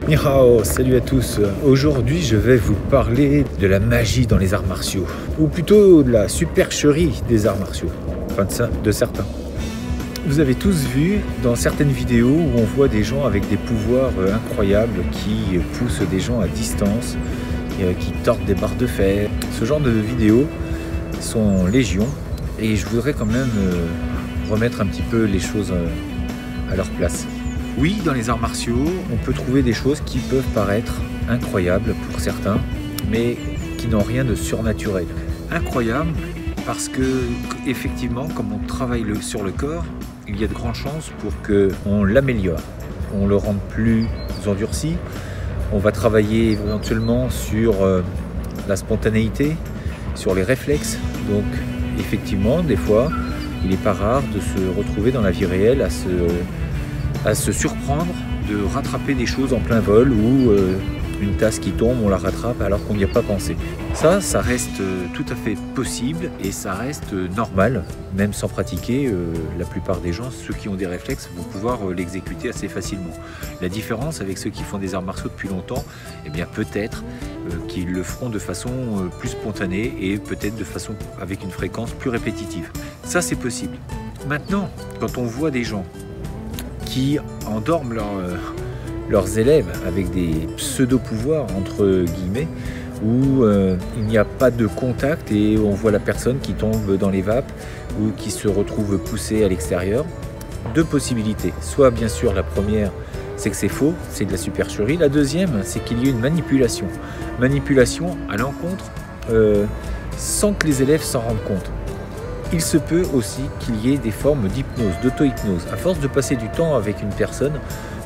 Nihao, salut à tous. Aujourd'hui, je vais vous parler de la magie dans les arts martiaux, ou plutôt de la supercherie des arts martiaux, enfin de certains. Vous avez tous vu dans certaines vidéos où on voit des gens avec des pouvoirs incroyables qui poussent des gens à distance, qui tordent des barres de fer. Ce genre de vidéos sont légion et je voudrais quand même remettre un petit peu les choses à leur place. Oui, dans les arts martiaux, on peut trouver des choses qui peuvent paraître incroyables pour certains, mais qui n'ont rien de surnaturel. Incroyable parce que, effectivement, comme on travaille sur le corps, il y a de grandes chances pour qu'on l'améliore. On le rende plus endurci, on va travailler éventuellement sur la spontanéité, sur les réflexes. Donc, effectivement, des fois, il n'est pas rare de se retrouver dans la vie réelle à se surprendre de rattraper des choses en plein vol ou une tasse qui tombe, on la rattrape alors qu'on n'y a pas pensé. Ça reste tout à fait possible et ça reste normal, même sans pratiquer. La plupart des gens, ceux qui ont des réflexes, vont pouvoir l'exécuter assez facilement. La différence avec ceux qui font des arts martiaux depuis longtemps, eh bien peut-être qu'ils le feront de façon plus spontanée et peut-être de façon avec une fréquence plus répétitive. Ça, c'est possible. Maintenant, quand on voit des gens qui endorment leurs élèves avec des pseudo-pouvoirs, entre guillemets, où il n'y a pas de contact et on voit la personne qui tombe dans les vapes ou qui se retrouve poussée à l'extérieur. Deux possibilités. Soit, bien sûr, la première, c'est que c'est faux, c'est de la supercherie. La deuxième, c'est qu'il y a une manipulation. Manipulation à l'encontre sans que les élèves s'en rendent compte. Il se peut aussi qu'il y ait des formes d'hypnose, d'auto-hypnose. À force de passer du temps avec une personne,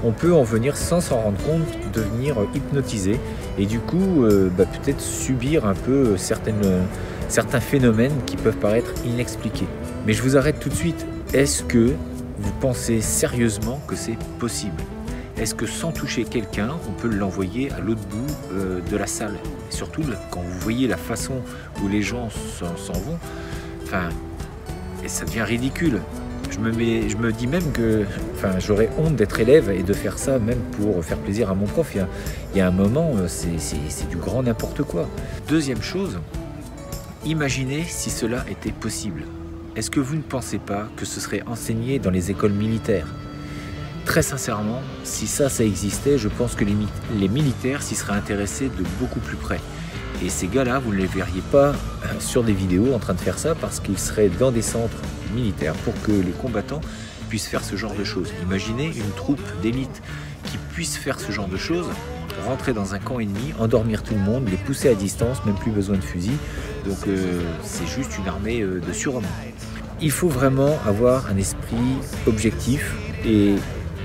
on peut en venir, sans s'en rendre compte, devenir hypnotisé et du coup peut-être subir un peu certains phénomènes qui peuvent paraître inexpliqués. Mais je vous arrête tout de suite. Est-ce que vous pensez sérieusement que c'est possible? Est-ce que sans toucher quelqu'un, on peut l'envoyer à l'autre bout de la salle? Et surtout, quand vous voyez la façon où les gens s'en vont, enfin, et ça devient ridicule. Je me dis même que j'aurais honte d'être élève et de faire ça même pour faire plaisir à mon prof. Il y a un moment, c'est du grand n'importe quoi. Deuxième chose, imaginez si cela était possible. Est-ce que vous ne pensez pas que ce serait enseigné dans les écoles militaires? Très sincèrement, si ça existait, je pense que les militaires s'y seraient intéressés de beaucoup plus près. Et ces gars-là, vous ne les verriez pas sur des vidéos en train de faire ça parce qu'ils seraient dans des centres militaires pour que les combattants puissent faire ce genre de choses. Imaginez une troupe d'élite qui puisse faire ce genre de choses, rentrer dans un camp ennemi, endormir tout le monde, les pousser à distance, même plus besoin de fusil. Donc c'est juste une armée de surhommes. Il faut vraiment avoir un esprit objectif et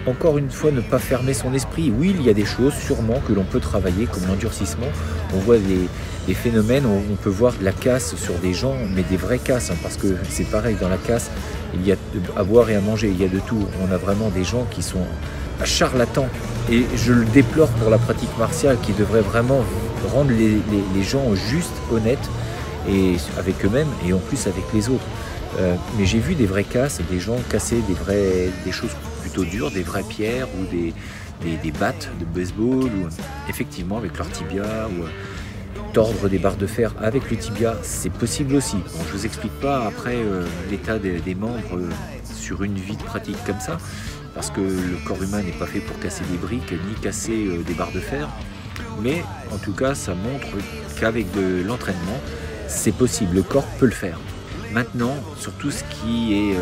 encore une fois, ne pas fermer son esprit. Oui, il y a des choses sûrement que l'on peut travailler, comme l'endurcissement. On voit des phénomènes, on peut voir de la casse sur des gens, mais des vraies casses, parce que c'est pareil, dans la casse, il y a à boire et à manger, il y a de tout. On a vraiment des gens qui sont charlatans. Et je le déplore pour la pratique martiale, qui devrait vraiment rendre les gens justes, honnêtes, et avec eux-mêmes, et en plus avec les autres. Mais j'ai vu des vraies casses, des gens casser des choses plutôt dures, des vraies pierres ou des battes de baseball, ou effectivement avec leur tibia, ou tordre des barres de fer avec le tibia, c'est possible aussi. Bon, je ne vous explique pas après l'état des membres sur une vie de pratique comme ça, parce que le corps humain n'est pas fait pour casser des briques ni casser des barres de fer, mais en tout cas ça montre qu'avec de l'entraînement, c'est possible, le corps peut le faire. Maintenant, sur tout ce qui est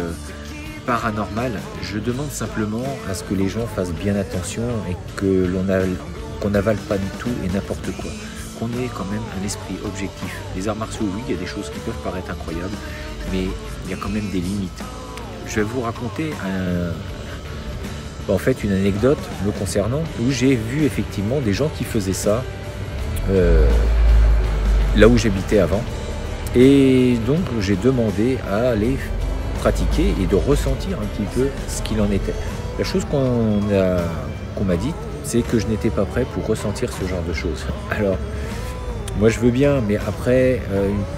paranormal, je demande simplement à ce que les gens fassent bien attention et qu'on n'avale pas du tout et n'importe quoi. Qu'on ait quand même un esprit objectif. Les arts martiaux, oui, il y a des choses qui peuvent paraître incroyables, mais il y a quand même des limites. Je vais vous raconter une anecdote me concernant, où j'ai vu effectivement des gens qui faisaient ça là où j'habitais avant. Et donc j'ai demandé à aller pratiquer et de ressentir un petit peu ce qu'il en était. La chose qu'on m'a dit, c'est que je n'étais pas prêt pour ressentir ce genre de choses. Alors, moi je veux bien, mais après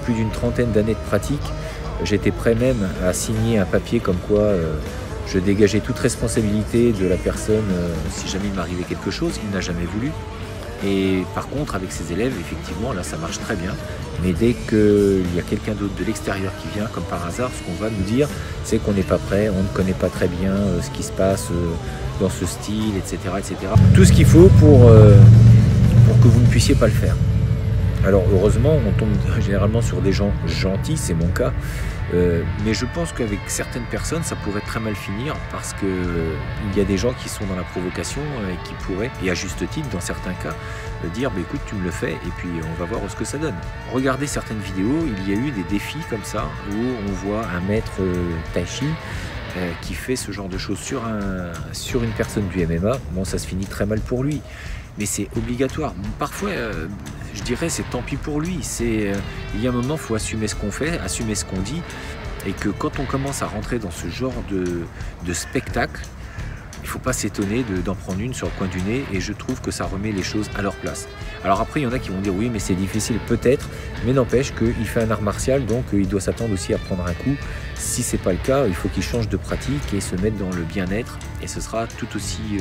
plus d'une trentaine d'années de pratique, j'étais prêt même à signer un papier comme quoi Je dégageais toute responsabilité de la personne si jamais il m'arrivait quelque chose. Il n'a jamais voulu. Et par contre, avec ses élèves, effectivement, là, ça marche très bien. Mais dès qu'il y a quelqu'un d'autre de l'extérieur qui vient, comme par hasard, ce qu'on va nous dire, c'est qu'on n'est pas prêt, on ne connaît pas très bien ce qui se passe dans ce style, etc., etc. Tout ce qu'il faut pour que vous ne puissiez pas le faire. Alors heureusement, on tombe généralement sur des gens gentils, c'est mon cas. Mais je pense qu'avec certaines personnes, ça pourrait très mal finir parce qu'il y a des gens qui sont dans la provocation et qui pourraient, et à juste titre dans certains cas, dire bah, écoute, tu me le fais et puis on va voir ce que ça donne. Regardez certaines vidéos, il y a eu des défis comme ça où on voit un maître tai chi qui fait ce genre de choses sur une personne du MMA. Bon, ça se finit très mal pour lui. Mais c'est obligatoire. Parfois, je dirais, c'est tant pis pour lui. Il y a un moment, il faut assumer ce qu'on fait, assumer ce qu'on dit. Et que quand on commence à rentrer dans ce genre de spectacle, il ne faut pas s'étonner d'en prendre une sur le coin du nez. Et je trouve que ça remet les choses à leur place. Alors après, il y en a qui vont dire oui, mais c'est difficile, peut-être. Mais n'empêche qu'il fait un art martial, donc il doit s'attendre aussi à prendre un coup. Si ce n'est pas le cas, il faut qu'il change de pratique et se mette dans le bien-être. Et ce sera tout aussi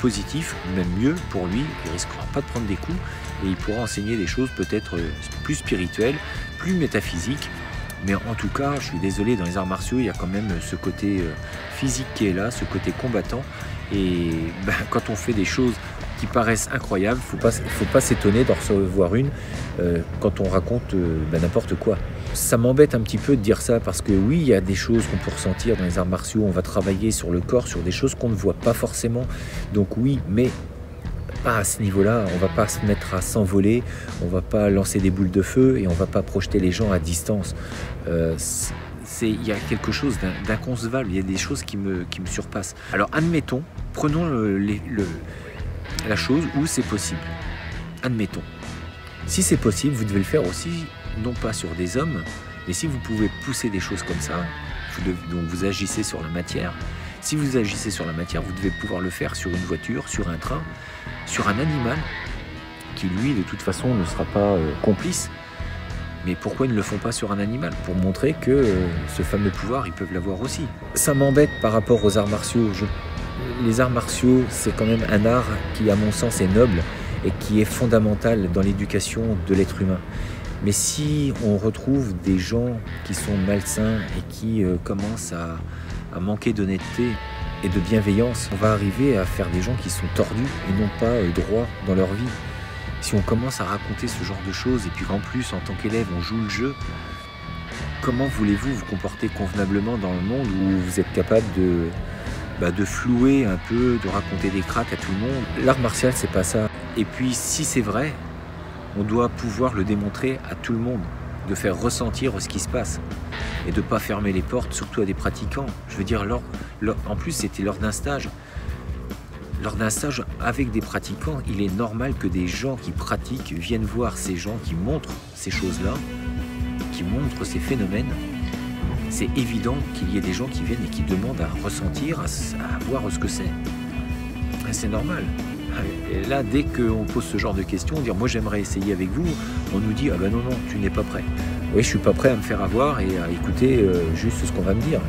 positif, même mieux pour lui. Il ne risquera pas de prendre des coups et il pourra enseigner des choses peut-être plus spirituelles, plus métaphysiques. Mais en tout cas, je suis désolé, dans les arts martiaux, il y a quand même ce côté physique qui est là, ce côté combattant. Et quand on fait des choses qui paraissent incroyables, il ne faut pas s'étonner d'en recevoir une quand on raconte n'importe quoi. Ça m'embête un petit peu de dire ça parce que oui, il y a des choses qu'on peut ressentir dans les arts martiaux. On va travailler sur le corps, sur des choses qu'on ne voit pas forcément. Donc oui, mais pas à ce niveau-là. On ne va pas se mettre à s'envoler, on ne va pas lancer des boules de feu et on ne va pas projeter les gens à distance. Il y a quelque chose d'inconcevable, il y a des choses qui me surpassent. Alors admettons, prenons la chose où c'est possible. Admettons. Si c'est possible, vous devez le faire aussi, non pas sur des hommes, mais si vous pouvez pousser des choses comme ça, donc vous agissez sur la matière. Si vous agissez sur la matière, vous devez pouvoir le faire sur une voiture, sur un train, sur un animal, qui lui, de toute façon, ne sera pas complice. Mais pourquoi ils ne le font pas sur un animal? Pour montrer que ce fameux pouvoir, ils peuvent l'avoir aussi. Ça m'embête par rapport aux arts martiaux. Les arts martiaux, c'est quand même un art qui, à mon sens, est noble et qui est fondamental dans l'éducation de l'être humain. Mais si on retrouve des gens qui sont malsains et qui commencent à manquer d'honnêteté et de bienveillance, on va arriver à faire des gens qui sont tordus et non pas droits dans leur vie. Si on commence à raconter ce genre de choses et puis qu'en plus, en tant qu'élève, on joue le jeu, comment voulez-vous vous comporter convenablement dans le monde où vous êtes capable de flouer un peu, de raconter des cracks à tout le monde? L'art martial, c'est pas ça. Et puis, si c'est vrai, on doit pouvoir le démontrer à tout le monde, de faire ressentir ce qui se passe et de ne pas fermer les portes, surtout à des pratiquants. Je veux dire, en plus, c'était lors d'un stage. Lors d'un stage avec des pratiquants, il est normal que des gens qui pratiquent viennent voir ces gens qui montrent ces choses-là, qui montrent ces phénomènes. C'est évident qu'il y ait des gens qui viennent et qui demandent à ressentir, à voir ce que c'est. C'est normal. Et là, dès qu'on pose ce genre de questions, dire moi j'aimerais essayer avec vous, on nous dit ah ben non, tu n'es pas prêt. Oui, je suis pas prêt à me faire avoir et à écouter juste ce qu'on va me dire.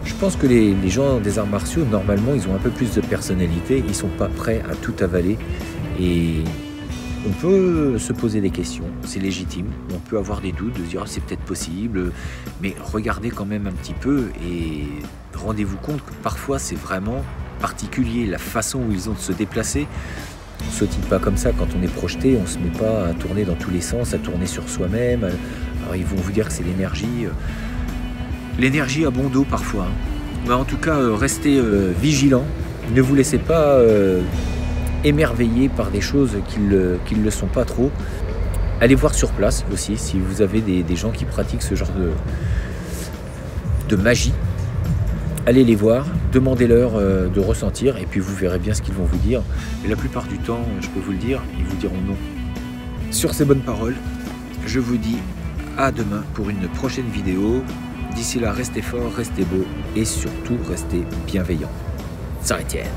Je pense que les gens des arts martiaux, normalement, ils ont un peu plus de personnalité, ils sont pas prêts à tout avaler et on peut se poser des questions, c'est légitime, on peut avoir des doutes, de se dire c'est peut-être possible, mais regardez quand même un petit peu et rendez-vous compte que parfois c'est vraiment particulier la façon où ils ont de se déplacer. On ne sautille pas comme ça quand on est projeté, on ne se met pas à tourner dans tous les sens, à tourner sur soi-même. Alors ils vont vous dire que c'est l'énergie à bon dos parfois. Mais en tout cas, restez vigilants, ne vous laissez pas émerveiller par des choses qui ne le sont pas trop. Allez voir sur place aussi, si vous avez des gens qui pratiquent ce genre de magie. Allez les voir, demandez-leur de ressentir et puis vous verrez bien ce qu'ils vont vous dire. Et la plupart du temps, je peux vous le dire, ils vous diront non. Sur ces bonnes paroles, je vous dis à demain pour une prochaine vidéo. D'ici là, restez forts, restez beaux et surtout restez bienveillants. Ça retienne.